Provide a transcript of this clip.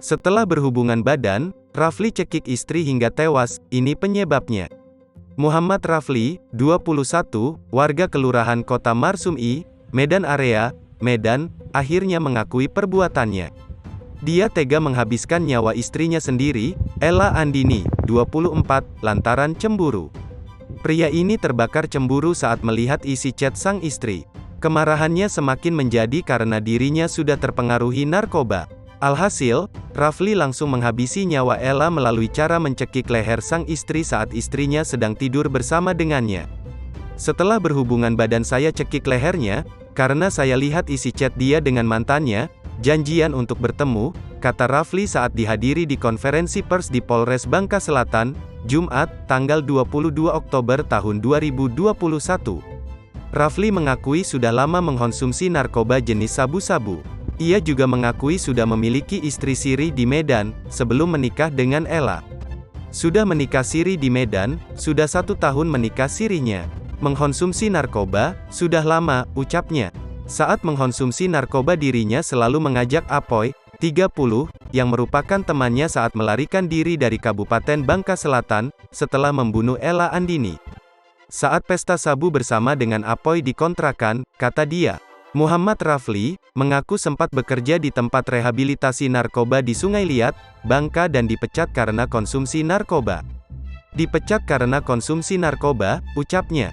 Setelah berhubungan badan, Rafli cekik istri hingga tewas, ini penyebabnya. Muhammad Rafli, 21, warga Kelurahan Kota Marsumi, Medan Area, Medan, akhirnya mengakui perbuatannya. Dia tega menghabiskan nyawa istrinya sendiri, Ella Andini, 24, lantaran cemburu. Pria ini terbakar cemburu saat melihat isi chat sang istri. Kemarahannya semakin menjadi karena dirinya sudah terpengaruhi narkoba. Alhasil, Rafli langsung menghabisi nyawa Ella melalui cara mencekik leher sang istri saat istrinya sedang tidur bersama dengannya. Setelah berhubungan badan saya cekik lehernya, karena saya lihat isi chat dia dengan mantannya, janjian untuk bertemu, kata Rafli saat dihadiri di konferensi pers di Polres Bangka Selatan, Jumat, tanggal 22 Oktober tahun 2021. Rafli mengakui sudah lama mengkonsumsi narkoba jenis sabu-sabu. Ia juga mengakui sudah memiliki istri siri di Medan, sebelum menikah dengan Ella. Sudah menikah siri di Medan, sudah 1 tahun menikah sirinya. Mengkonsumsi narkoba, sudah lama, ucapnya. Saat mengkonsumsi narkoba dirinya selalu mengajak Apoy, 30, yang merupakan temannya saat melarikan diri dari Kabupaten Bangka Selatan, setelah membunuh Ella Andini. Saat pesta sabu bersama dengan Apoy di kontrakan, kata dia. Muhammad Rafli mengaku sempat bekerja di tempat rehabilitasi narkoba di Sungai Liat, Bangka dan dipecat karena konsumsi narkoba. Dipecat karena konsumsi narkoba, ucapnya.